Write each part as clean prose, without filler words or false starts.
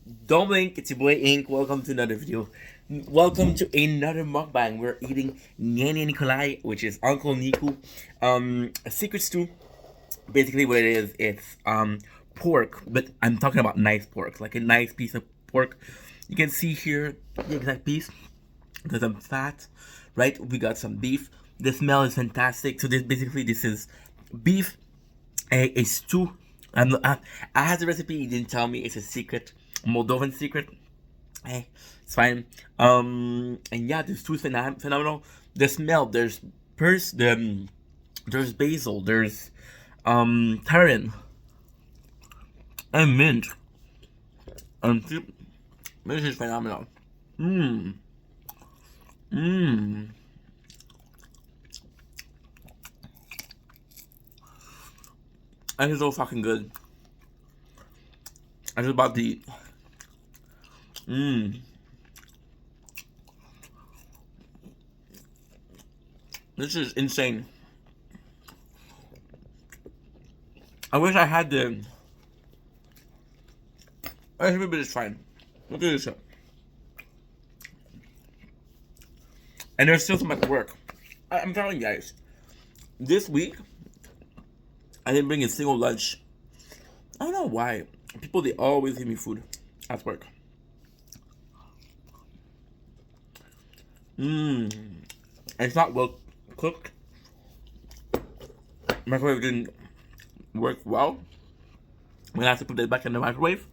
Don't blink, it's your boy Ink. Welcome to another video. Welcome to another mukbang. We're eating Nene Nikolai, which is Uncle Niku. A secret stew. Basically, what it is, it's pork, but I'm talking about nice pork, like a nice piece of pork. You can see here the exact piece because I'm fat, right? We got some beef. The smell is fantastic. So this is beef, a stew. I had the recipe. He didn't tell me. It's a secret, Moldovan secret. Hey, it's fine. And yeah, the stew is phenomenal. The smell. There's basil. There's tarin and mint. And this is phenomenal. Mmm. Mmm. And it's so fucking good. I just about to eat. Mmm. This is insane. I wish I had the. Everybody's fine. Look at this shit. And there's still so much work. I'm telling you guys, this week I didn't bring a single lunch. I don't know why. People, they always give me food at work. Mmm. It's not well cooked. Microwave didn't work well. We have to put it back in the microwave.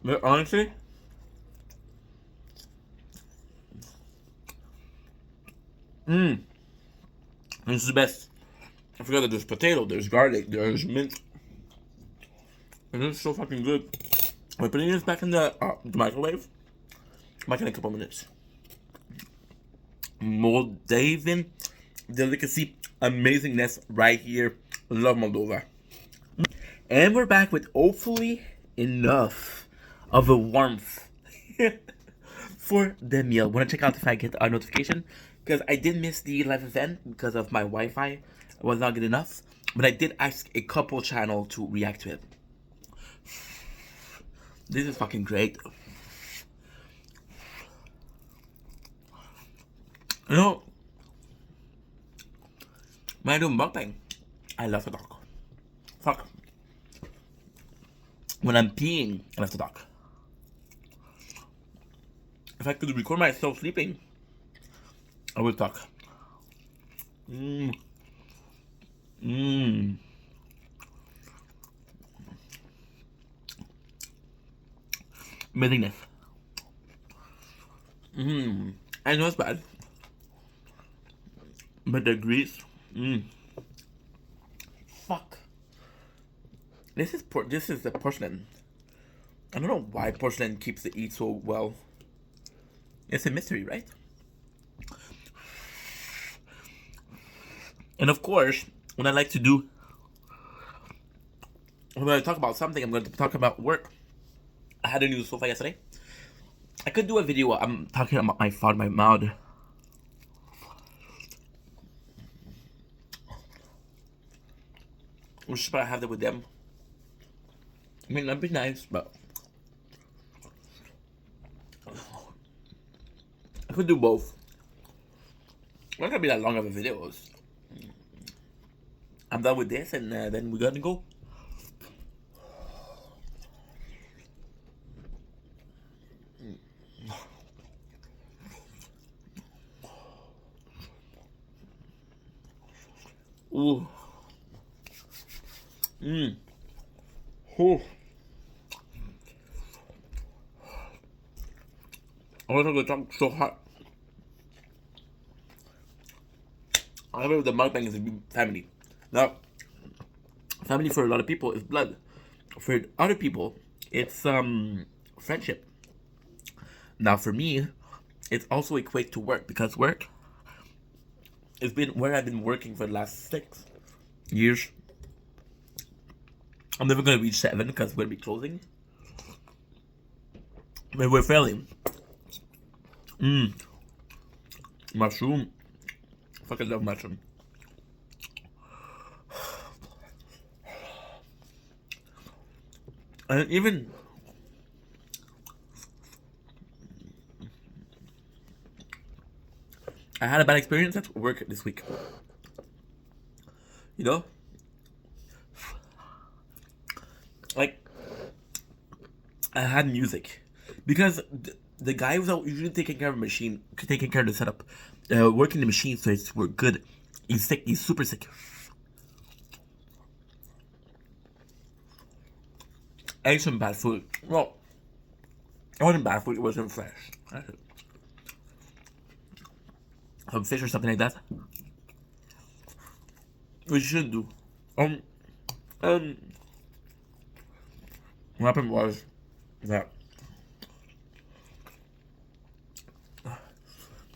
But honestly, this is the best. I forgot that there's potato, there's garlic, there's mint. And it's so fucking good. We're putting this back in the microwave. Back in a couple minutes. Moldavan delicacy, amazingness right here. Love Moldova. And we're back with hopefully enough of a warmth for the meal. Want to check out if I get a notification? Because I did miss the live event because of my Wi-Fi. It was not good enough. But I did ask a couple channel to react to it. This is fucking great. You know, when I do mukbang, I love to talk. Fuck. When I'm peeing, I love to talk. If I could record myself sleeping, I would talk. Mmm. Mmm. Amazingness. Mmm. I know it's bad. But the grease. Mmm. Fuck. This is the porcelain. I don't know why porcelain keeps the eat so well. It's a mystery, right? And of course, when I talk about something, I'm going to talk about work. I had a new sofa yesterday. I could do a video. I'm talking about my father, my mouth. We should probably have that with them. I mean, that'd be nice, but I could do both. It's not gonna be that long of a video. I'm done with this, and then we're gonna go. Ooh. Mmm. Ooh. I want to go talk so hot. I remember the mukbang is a big family. Now, family for a lot of people is blood. For other people, it's friendship. Now, for me, it's also equate to work because work has been where I've been working for the last 6 years. I'm never gonna reach 7 because we're gonna be closing. But we're failing. Mushroom. Fucking love mushroom. And even I had a bad experience at work this week. You know, like I had music because the guy who was usually taking care of the machine, taking care of the setup, working the machine so it's work good. He's sick. He's super sick. I ate some bad food. Well, it wasn't bad food. It wasn't fresh. Some fish or something like that. Which you shouldn't do. What happened was that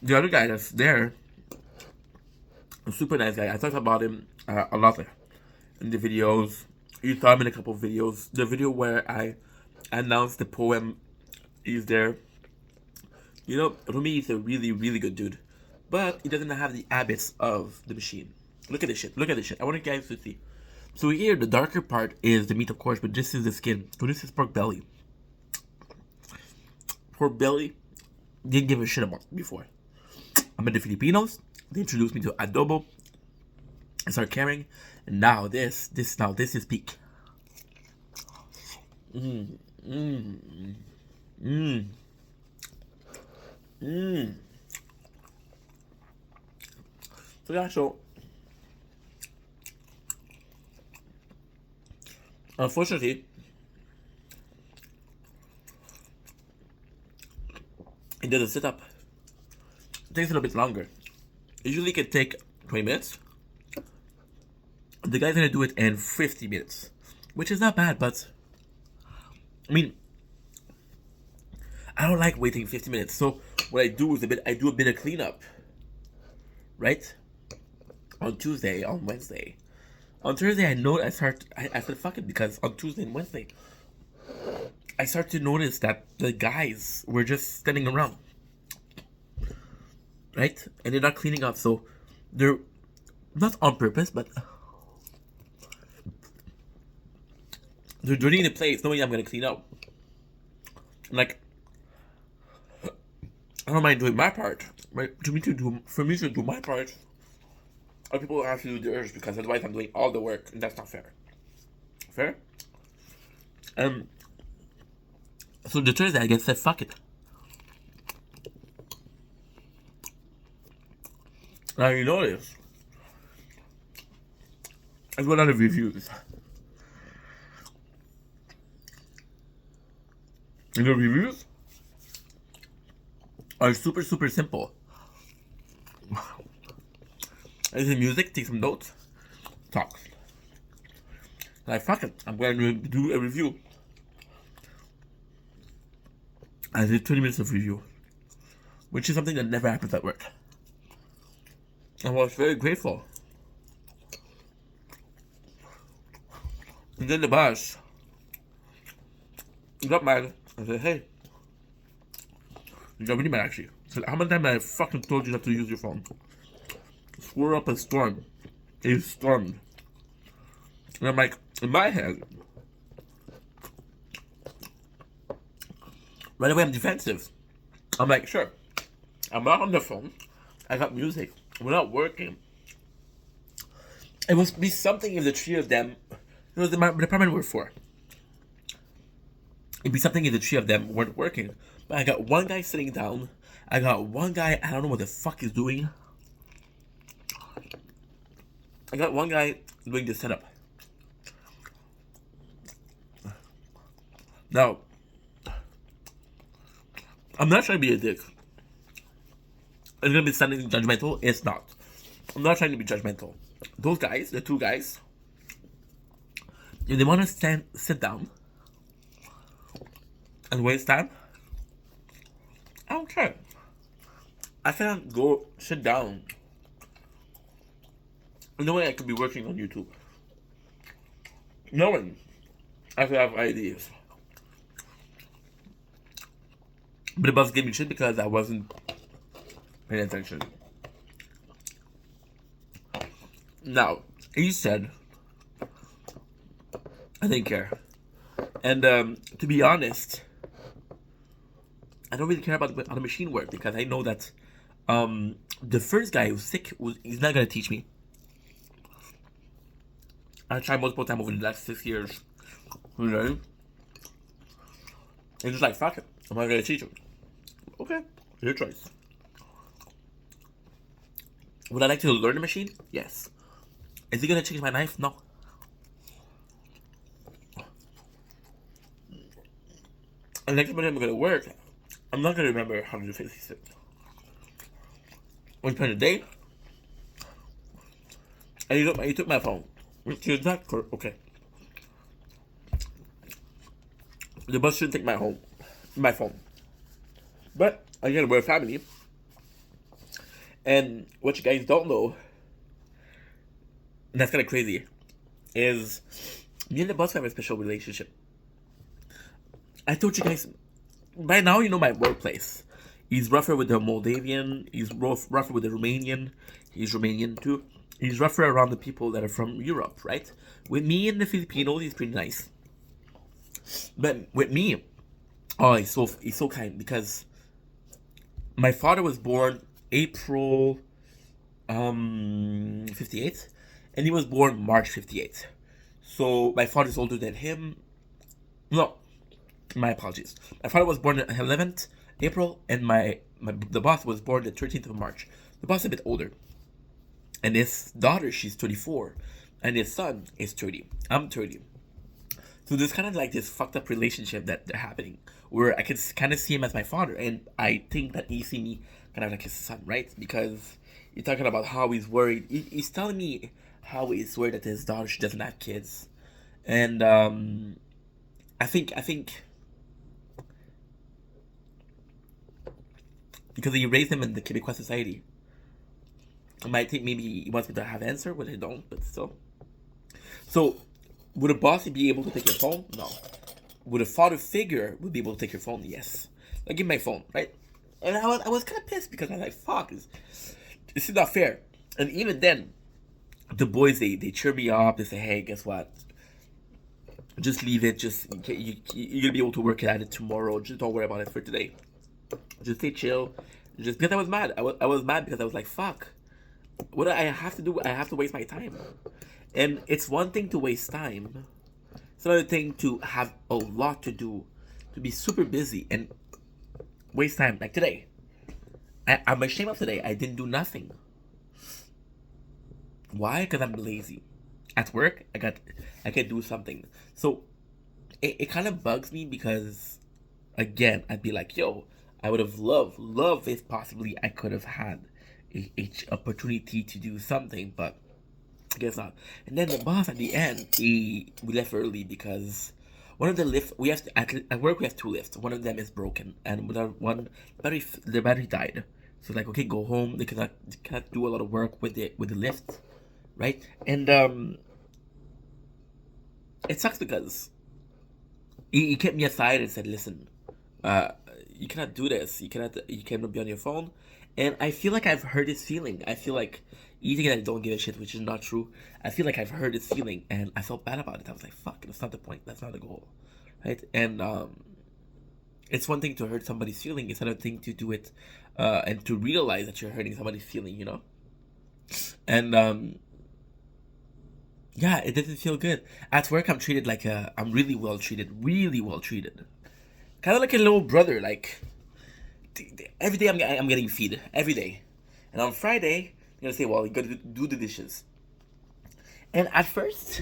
the other guy that's there, a super nice guy. I talked about him a lot in the videos. You saw him in a couple of videos. The video where I announced the poem, he's there. You know, for me, he's a really, really good dude. But he doesn't have the habits of the machine. Look at this shit. Look at this shit. I want you guys to see. So here, the darker part is the meat, of course, but this is the skin. So this is pork belly. Pork belly, didn't give a shit about before. I met the Filipinos. They introduced me to adobo. I started caring, and now this is peak. So yeah, so unfortunately, it doesn't sit up. It takes a little bit longer. Usually it can take 20 minutes. The guy's gonna do it in 50 minutes, which is not bad, but I mean, I don't like waiting 50 minutes. So what I do is I do a bit of cleanup, right? On Tuesday, on Wednesday. On Thursday, I said fuck it, because on Tuesday and Wednesday, I start to notice that the guys were just standing around, right? And they're not cleaning up, so they're not on purpose, but they're dirtying the place knowing I'm gonna clean up. Like, I don't mind doing my part, right? For me to do my part, other people have to do theirs, because otherwise I'm doing all the work, and that's not fair. Fair? So the Thursday, I guess, said fuck it. Now you notice, I got a lot of reviews. And the reviews are super, super simple. I listen to music, take some notes, talk. Like, fuck it, I'm going to do a review. I did 20 minutes of review, which is something that never happens at work. I was very grateful. And then the boss got mad. I said, hey, you got really mad actually. I said, how many times I fucking told you not to use your phone? Swore up a storm. It stormed. And I'm like, in my head, right away I'm defensive. I'm like, sure, I'm not on the phone. I got music. We're not working. It must be something if the three of them, it was the department we're for. It'd be something if the three of them weren't working. But I got one guy sitting down. I got one guy, I don't know what the fuck he's doing. I got one guy doing the setup. Now, I'm not trying to be a dick. It's gonna be sounding judgmental. It's not. I'm not trying to be judgmental. Those guys, the two guys, if they want to sit down and waste time, I don't care. I cannot go sit down. Knowing I could be working on YouTube. Knowing I could have ideas. But the boss gave me shit because I wasn't paying attention. Now, he said, I didn't care. And to be honest, I don't really care about how the machine works, because I know that The first guy who's sick he's not gonna teach me. I tried multiple times over the last 6 years. You know? And just like, fuck it. I'm not gonna teach him. Okay, your choice. Would I like to learn the machine? Yes. Is he gonna change my knife? No. And next time I'm gonna work, I'm not gonna remember how to do 56. When you a day, and you took my phone. Which is not correct. Okay. The bus shouldn't take my phone. But again, we're a family. And what you guys don't know, and that's kind of crazy, is me and the bus have a special relationship. I told you guys, by now you know my workplace. He's rougher with the Moldavian, he's rougher with the Romanian, he's Romanian too. He's rougher around the people that are from Europe, right? With me and the Filipinos, he's pretty nice. But with me, oh, he's so kind because my father was born April 58, and he was born March 58. So my father's older than him. No, my apologies. My father was born on 11th April, and the boss was born the 13th of March. The boss is a bit older, and his daughter, she's 24, and his son is 30. I'm 30. So there's kind of like this fucked up relationship that they're happening, where I can kind of see him as my father, and I think that he see me kind of like his son, right? Because you're talking about how he's worried. He's telling me how he's worried that his daughter, she doesn't have kids, and I think because he raised him in the Quebecois society, I might think maybe he wants me to have answer, but I don't. But still, so would a boss be able to take your phone? No. Would a father figure be able to take your phone? Yes. Like, give me my phone, right? And I was kind of pissed because I was like, fuck, this is not fair. And even then, the boys, they cheer me up. They say, hey, guess what? Just leave it. Just you're gonna be able to work at it tomorrow. Just don't worry about it for today. Just stay chill. Just because I was mad. I was mad because I was like, fuck. What do I have to do? I have to waste my time. And it's one thing to waste time. It's another thing to have a lot to do, to be super busy and waste time. Like today, I'm ashamed of today. I didn't do nothing. Why? Because I'm lazy. At work, I can do something. So it kind of bugs me because, again, I'd be like, yo, I would have loved if possibly I could have had a opportunity to do something, but I guess not. And then the boss at the end, we left early because one of the lift we have to, at work we have two lifts. One of them is broken, and the battery died. So like, okay, go home. They cannot do a lot of work with the lift, right? And it sucks because he kept me aside and said, listen, you cannot do this. You cannot be on your phone. And I feel like I've heard this feeling. I feel like eating that I don't give a shit, which is not true. I feel like I've heard this feeling, and I felt bad about it. I was like, fuck, that's not the point. That's not the goal, right? And it's one thing to hurt somebody's feeling. It's another thing to do it, and to realize that you're hurting somebody's feeling, you know? And yeah, it didn't feel good. At work, I'm really well treated. Really well treated. Kind of like a little brother, like every day I'm getting feed every day, and on Friday they're gonna say, "Well, you gotta do the dishes." And at first,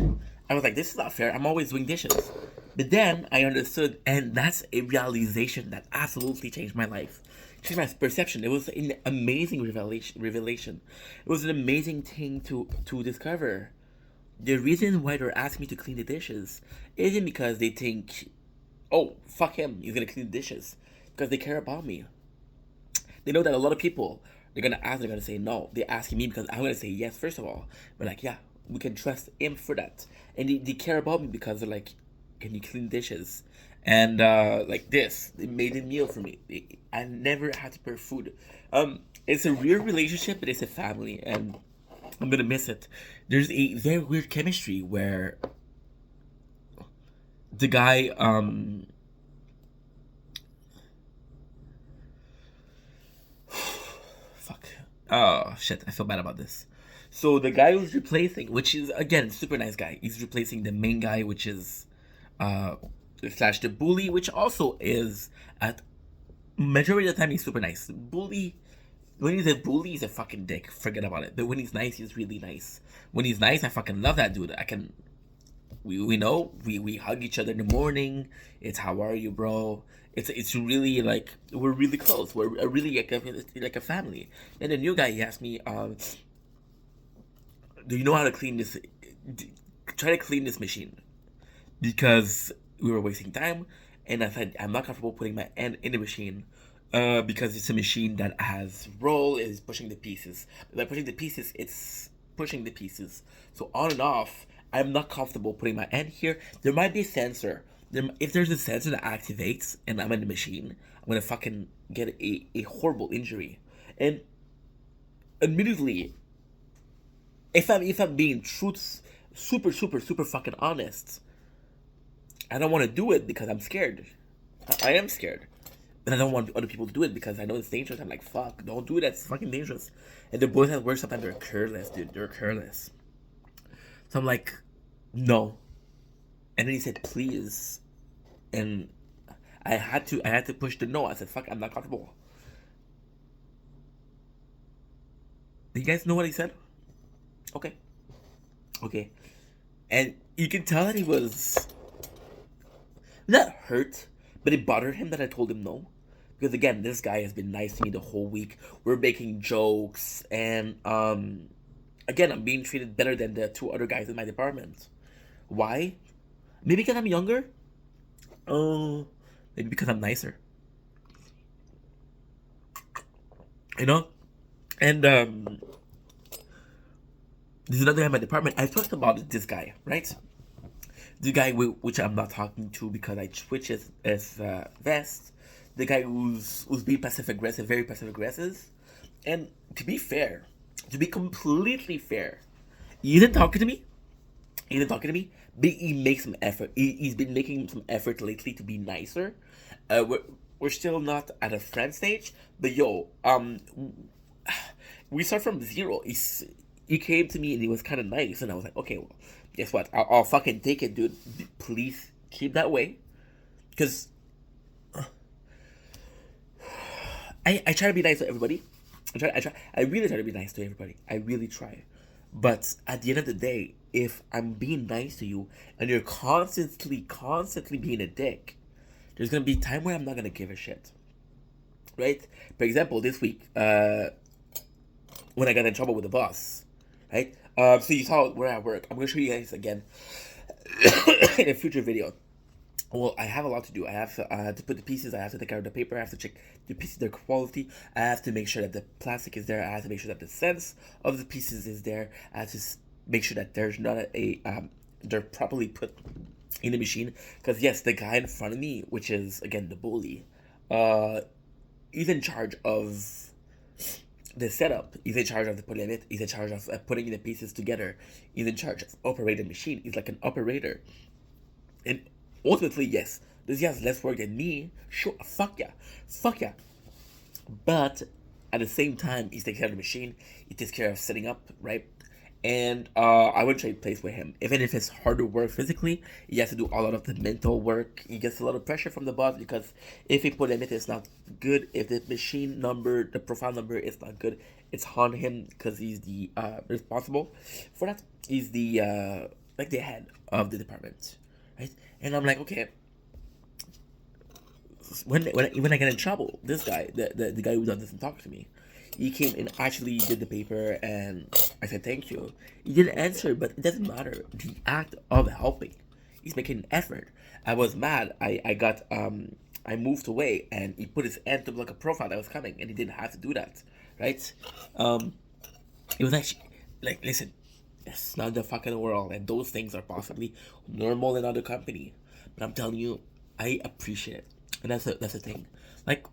I was like, "This is not fair. I'm always doing dishes." But then I understood, and that's a realization that absolutely changed my life, changed my perception. It was an amazing revelation. It was an amazing thing to discover. The reason why they're asking me to clean the dishes isn't because they think, "Oh, fuck him, he's gonna clean the dishes," because they care about me. They know that a lot of people, they're gonna say no. They're asking me because I'm gonna say yes, first of all. But like, yeah, we can trust him for that. And they care about me because they're like, can you clean dishes? And like this, they made a meal for me. I never had to prepare food. It's a real relationship, but it's a family, and I'm gonna miss it. There's a very weird chemistry where the guy, fuck. Oh shit, I feel bad about this. So the guy who's replacing, which is again super nice guy, he's replacing the main guy, which is uh slash the bully, which also is at majority of the time he's super nice. Bully, when he's a bully, he's a fucking dick. Forget about it. But when he's nice, he's really nice. When he's nice, I fucking love that dude. I can, we know we hug each other in the morning. It's how are you, bro? It's really like we're really close. We're really like a family. And the new guy, he asked me, do you know how to clean this? Try to clean this machine because we were wasting time. And I said I'm not comfortable putting my hand in the machine because it's a machine that has roll is pushing the pieces. By pushing the pieces, it's pushing the pieces. So on and off, I'm not comfortable putting my hand here. There might be a sensor. If there's a sensor that activates and I'm in the machine, I'm gonna fucking get a horrible injury. And admittedly, if I'm being super fucking honest, I don't want to do it because I'm scared. I am scared. And I don't want other people to do it because I know it's dangerous. I'm like, fuck, don't do it. That's fucking dangerous. And the boys at work sometimes they're careless, dude. They're careless. So I'm like, no. And then he said, please. And I had to push the no. I said, fuck, I'm not comfortable. Do you guys know what he said? Okay. Okay. And you can tell that he was not hurt, but it bothered him that I told him no. Because again, this guy has been nice to me the whole week. We're making jokes, and again, I'm being treated better than the two other guys in my department. Why? Maybe because I'm younger. Oh, maybe because I'm nicer. You know, and there's another guy in my department. I talked about this guy, right? The guy which I'm not talking to because I switch his vest. The guy who's being passive aggressive, very passive aggressive. And to be fair, to be completely fair, he isn't talking to me. He isn't talking to me, but he makes some effort. He's been making some effort lately to be nicer. We're still not at a friend stage, but yo, we start from zero. He came to me and he was kind of nice, and I was like, okay, well, guess what? I'll fucking take it, dude. Please keep that way, because I try to be nice to everybody. I really try to be nice to everybody. I really try. But at the end of the day, if I'm being nice to you and you're constantly being a dick, there's gonna be time where I'm not gonna give a shit. Right? For example, this week, when I got in trouble with the boss, right? So you saw where I work. I'm gonna show you guys again in a future video. Well, I have a lot to do. I have to put the pieces. I have to take out the paper. I have to check the pieces, their quality. I have to make sure that the plastic is there. I have to make sure that the sense of the pieces is there. I have to make sure that there's not they're properly put in the machine. Because yes, the guy in front of me, which is again the bully, he's in charge of the setup. He's in charge of the polyamide. He's in charge of putting the pieces together. He's in charge of operating the machine. He's like an operator. And ultimately, yes, does he has less work than me? Sure, fuck yeah. But at the same time, he takes care of the machine. He takes care of setting up, right? And I would trade place with him. Even if it's harder work physically, he has to do a lot of the mental work. He gets a lot of pressure from the boss because if he put limit, it's not good. If the machine number, the profile number is not good, it's on him because he's the responsible for that. He's the like the head of the department, right? And I'm like, okay. When I get in trouble, this guy, the guy who doesn't talk to me, he came and actually did the paper, and I said thank you. He didn't answer, but it doesn't matter. The act of helping, he's making an effort. I was mad. I moved away, and he put his hand to block a profile that was coming, and he didn't have to do that, right? It was actually like, listen, it's not the fucking world, and those things are possibly normal in other company. But I'm telling you, I appreciate it, and that's the thing. Like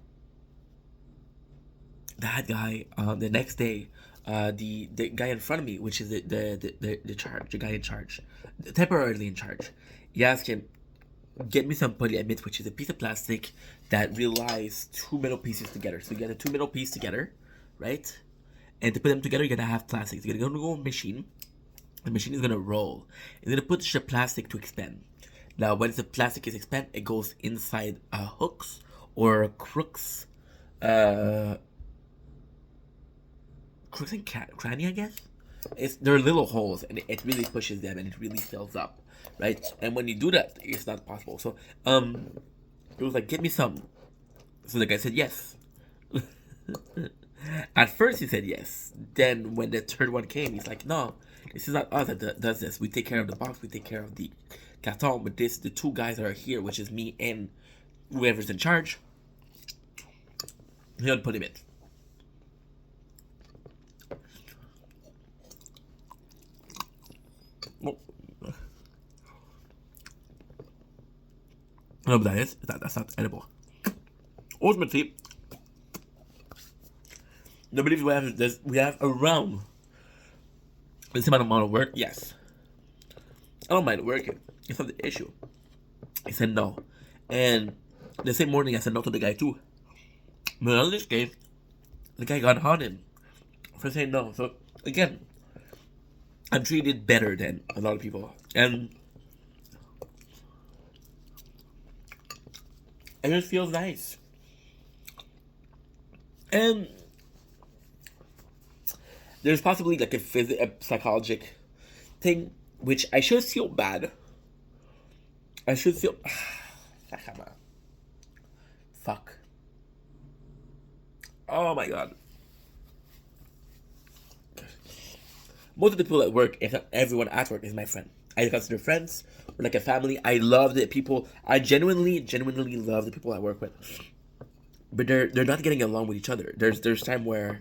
that guy, the next day, the guy in front of me, which is the guy in charge, temporarily in charge, he asked him, get me some polyamide, which is a piece of plastic that relies two metal pieces together. So you get the two metal pieces together, right? And to put them together, you're gonna have plastics. You're gonna go to a machine. The machine is gonna roll. It's gonna put the plastic to expand. Now, once the plastic is expanded, it goes inside hooks or crooks, crooks and cranny, I guess. They're little holes, and it really pushes them, and it really fills up, right? And when you do that, it's not possible. So, it was like, get me some. So the guy said yes. At first, he said yes. Then, when the third one came, he's like, no, this is not us that does this. We take care of the box. We take care of the carton. But the two guys that are here, which is me and whoever's in charge, he don't put him in. I know what that is. That's not edible. Ultimately, nobody we have this. We have around this amount of work. Yes, I don't mind working. It's not the issue. He said no, and the same morning I said no to the guy too. But in this case, the guy got on him for saying no. So again, I'm treated better than a lot of people, and it just feels nice. And there's possibly like a psychological thing, which I should feel bad. I should feel. Fuck. Oh my god. Most of the people at work, if not everyone at work, is my friend. I consider friends. We're like a family. I love the people. I genuinely love the people I work with. But they're not getting along with each other. There's time where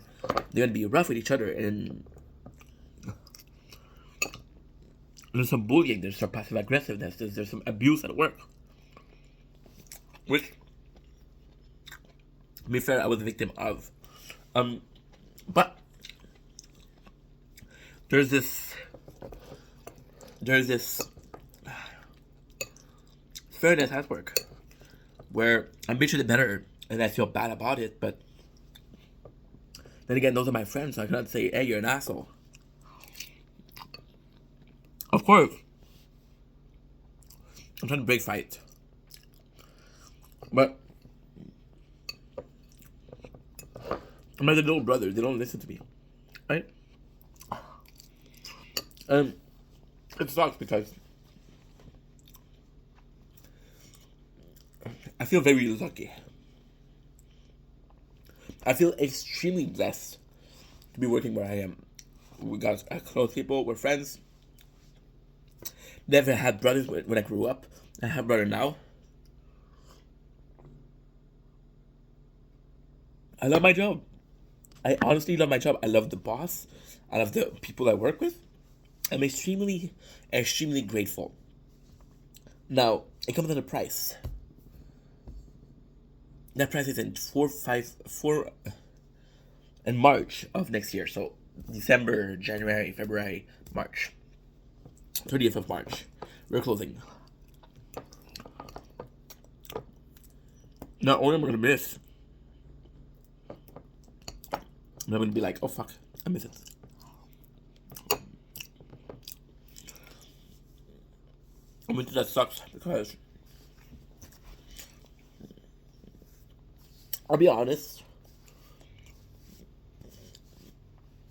they're gonna be rough with each other, and there's some bullying. There's some passive aggressiveness. There's some abuse at work. Which, to be fair, I was a victim of. But there's this fairness at work where I'm bitching it better and I feel bad about it, but then again, those are my friends, so I cannot say, hey, you're an asshole. Of course, I'm trying to break fight, but I'm like the little brother. They don't listen to me, right? It sucks because I feel very lucky. I feel extremely blessed to be working where I am. We got close people, we're friends. Never had brothers when I grew up. I have a brother now. I love my job. I honestly love my job. I love the boss. I love the people I work with. I'm extremely grateful. Now, it comes at a price. That price is in March of next year. So December, January, February, March. 30th of March. We're closing. Not only am I gonna miss, I'm gonna be like, oh fuck, I miss it. I mean, that sucks because I'll be honest,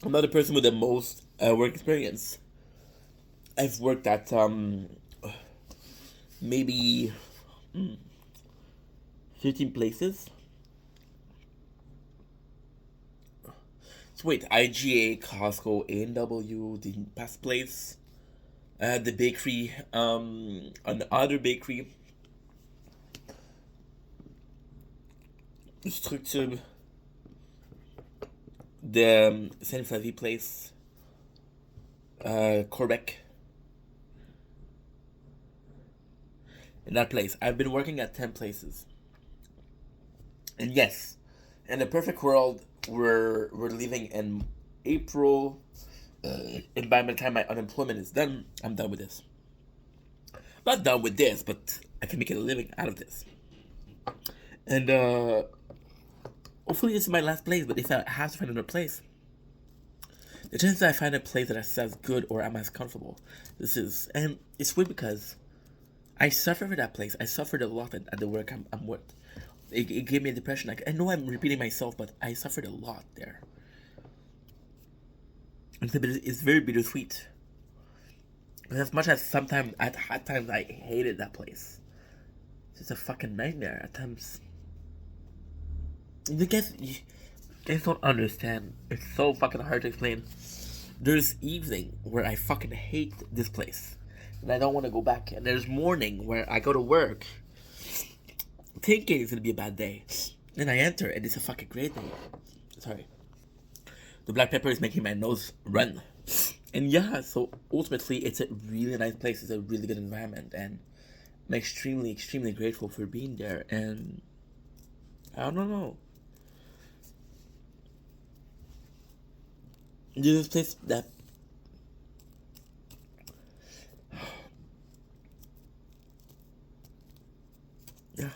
I'm not the person with the most work experience. I've worked at maybe 15 places. So wait, IGA, Costco, A&W, the past place, the bakery, another bakery, Structure, the Saint Flavie place, Quebec. In that place, I've been working at 10 places. And yes, in the perfect world, we're leaving in April. And by the time my unemployment is done, I'm done with this. Not done with this, but I can make a living out of this. And hopefully this is my last place. But if I have to find another place, The chances I find a place that is as good or I'm as comfortable. And it's weird because I suffer for that place. I suffered a lot at the work I'm with. It gave me a depression. Like, I know I'm repeating myself, but I suffered a lot there. It's very bittersweet. But as much as sometimes, at times, I hated that place. It's a fucking nightmare at times. You guys don't understand. It's so fucking hard to explain. There's evening where I fucking hate this place, and I don't want to go back. And there's morning where I go to work, thinking it's gonna be a bad day. Then I enter, and it's a fucking great day. Sorry. The black pepper is making my nose run. And yeah, so ultimately, it's a really nice place. It's a really good environment, and I'm extremely, extremely grateful for being there. And I don't know. There's this place that yeah,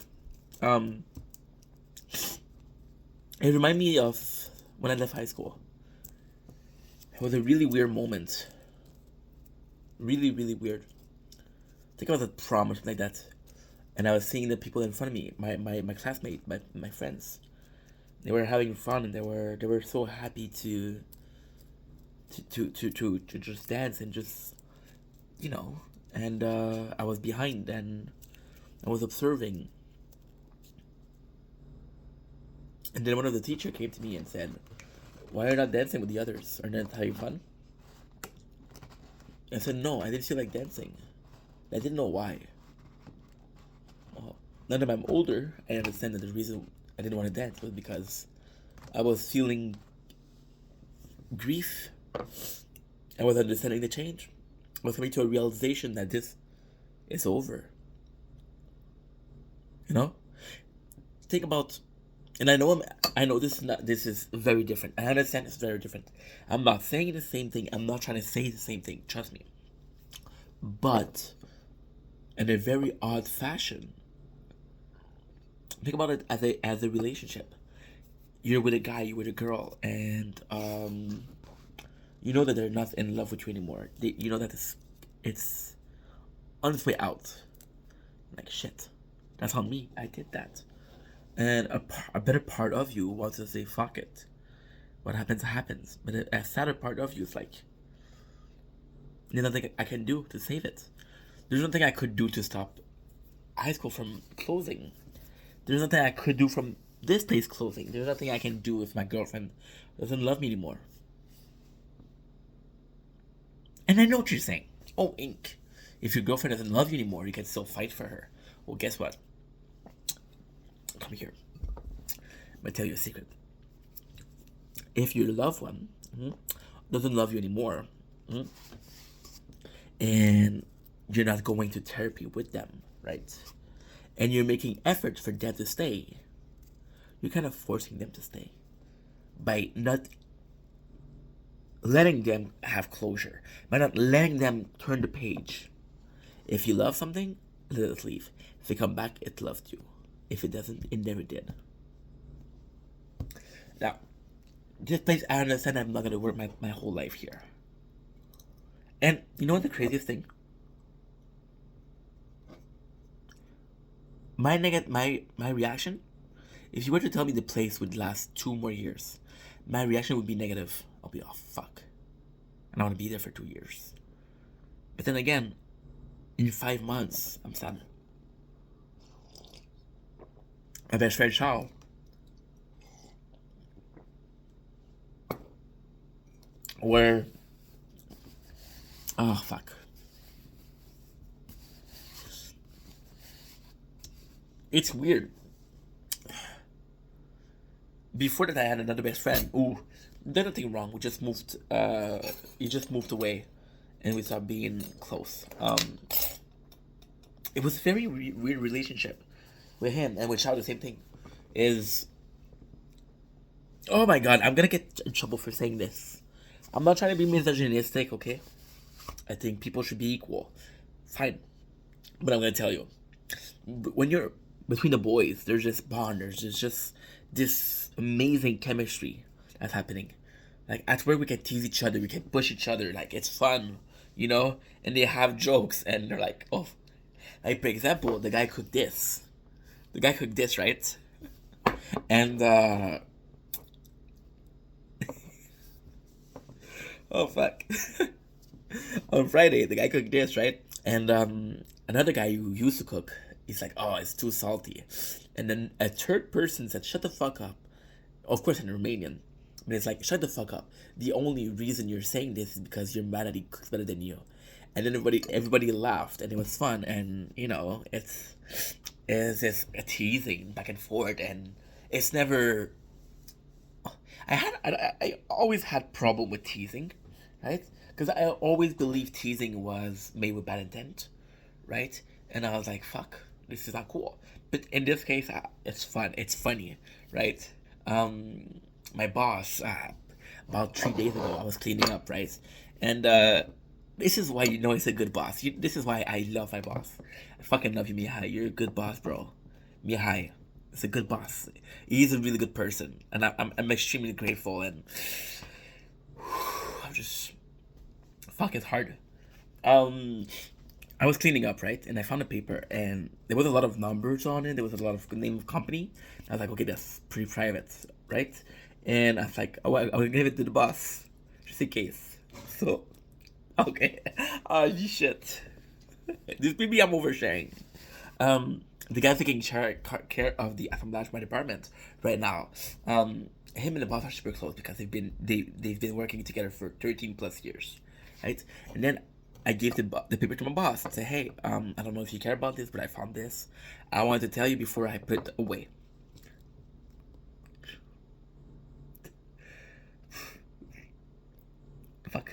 it reminded me of when I left high school. It was a really weird moment. Really, really weird. I think I was at prom or something like that, and I was seeing the people in front of me, my classmates, my friends. They were having fun, and they were so happy to just dance and just, and I was behind and I was observing. And then one of the teacher came to me and said, "Why are you not dancing with the others? Are you not having fun?" I said, "No, I didn't feel like dancing." I didn't know why. Well, now that I'm older, I understand that the reason I didn't want to dance was because I was feeling grief. I was understanding the change. I was coming to a realization that this is over. Think about, and I know this is very different. I understand it's very different. I'm not saying the same thing. I'm not trying to say the same thing. Trust me. But in a very odd fashion, think about it as a relationship. You're with a guy, you're with a girl, and you know that they're not in love with you anymore. You know that it's on its way out. Like, shit, that's on me. I did that. And a better part of you wants to say, fuck it. What happens, happens. But a sadder part of you is like, there's nothing I can do to save it. There's nothing I could do to stop high school from closing. There's nothing I could do from this place closing. There's nothing I can do if my girlfriend doesn't love me anymore. And I know what you're saying. Oh, Ink. If your girlfriend doesn't love you anymore, you can still fight for her. Well, guess what? Come here. I'm going to tell you a secret. If your loved one doesn't love you anymore, and you're not going to therapy with them, right? And you're making efforts for them to stay, you're kind of forcing them to stay by not letting them have closure, by not letting them turn the page. If you love something, let it leave. If it come back, it loved you. If it doesn't, it never did. Now, this place, I understand I'm not going to work my whole life here. And you know what the craziest thing? My reaction, if you were to tell me the place would last 2 more years, my reaction would be negative. I'll be, oh fuck, and I want to be there for 2 years. But then again, in 5 months, I'm sad. My best friend Charles, where, oh fuck, it's weird. Before that, I had another best friend. Ooh, there's nothing wrong. We just moved. He just moved away, and we stopped being close. It was a very weird relationship with him, and with Charles, the same thing. Oh my god, I'm gonna get in trouble for saying this. I'm not trying to be misogynistic, okay? I think people should be equal. Fine. But I'm gonna tell you, when you're between the boys, there's just bond. There's just this amazing chemistry that's happening. Like at work we can tease each other, we can push each other, like it's fun, you know? And they have jokes and they're like, oh, like for example, the guy cooked this. The guy cooked this, right? And oh fuck. On Friday, the guy cooked this, right? And another guy who used to cook, he's like, oh, it's too salty. And then a third person said, shut the fuck up. Of course, in Romanian. But it's like, shut the fuck up. The only reason you're saying this is because you're mad that he cooks better than you. And then everybody laughed, and it was fun. And you know, it's just a teasing back and forth, and it's never. I always had problem with teasing, right? Because I always believed teasing was made with bad intent, right? And I was like, fuck, this is not cool. But in this case, it's fun. It's funny, right? My boss, about 3 days ago, I was cleaning up, right? And this is why you know it's a good boss. This is why I love my boss. I fucking love you, Mihai. You're a good boss, bro. Mihai, it's a good boss. He's a really good person, and I'm extremely grateful. And I'm just fuck. It's hard. I was cleaning up, right, and I found a paper, and there was a lot of numbers on it. There was a lot of name of company. I was like, okay, that's pretty private, right? And I was like, oh, I'm gonna give it to the boss, just in case. So, okay, oh shit. This maybe I'm oversharing. The guy's taking care of the assemblage my department right now. Him and the boss are super close because they've been working together for 13 plus years, right? And then I gave the paper to my boss and said, hey, I don't know if you care about this, but I found this. I wanted to tell you before I put it away. Fuck.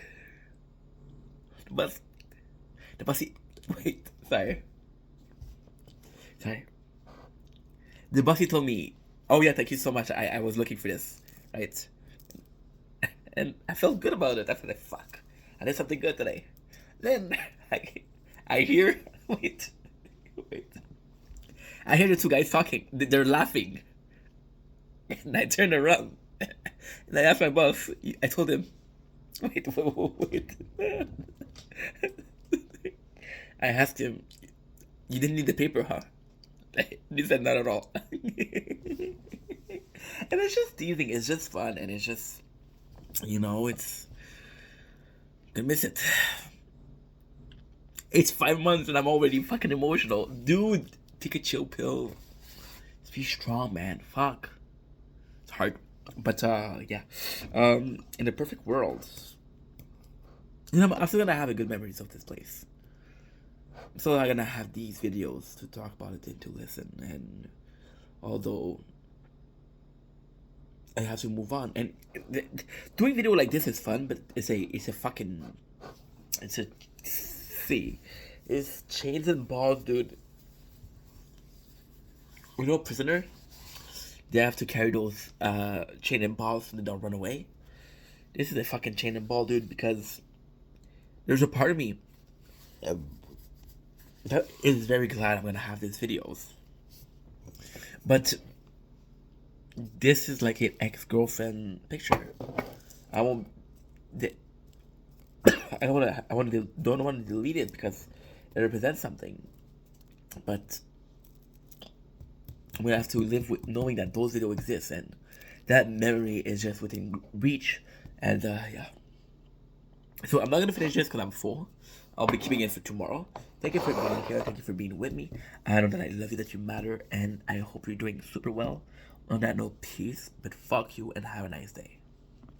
The boss, wait, sorry. The bossy told me, oh yeah, thank you so much. I was looking for this, right? And I felt good about it. I felt like, fuck, I did something good today. Then I hear, wait. I hear the two guys talking. They're laughing. And I turn around. And I asked my boss, I told him, wait. I asked him, you didn't need the paper, huh? He said, not at all. And it's just teasing. It's just fun. And it's just, you know, it's, I miss it. It's 5 months and I'm already fucking emotional. Dude, take a chill pill. Just be strong, man. Fuck. It's hard. But, yeah. In the perfect world, you know, I'm still gonna have a good memories of this place. I'm still not gonna have these videos to talk about it and to listen. And although I have to move on, and doing video like this is fun, but it's chains and balls, dude. You know, prisoner, they have to carry those chain and balls so they don't run away. This is a fucking chain and ball, dude, because there's a part of me that is very glad I'm gonna have these videos. But this is like an ex-girlfriend picture. I don't want to delete it because it represents something. But we have to live with knowing that those videos exist and that memory is just within reach. And yeah. So I'm not gonna finish this because I'm full. I'll be keeping it for tomorrow. Thank you for being here. Thank you for being with me. I know that I love you, that you matter, and I hope you're doing super well. On that note, peace, but fuck you and have a nice day.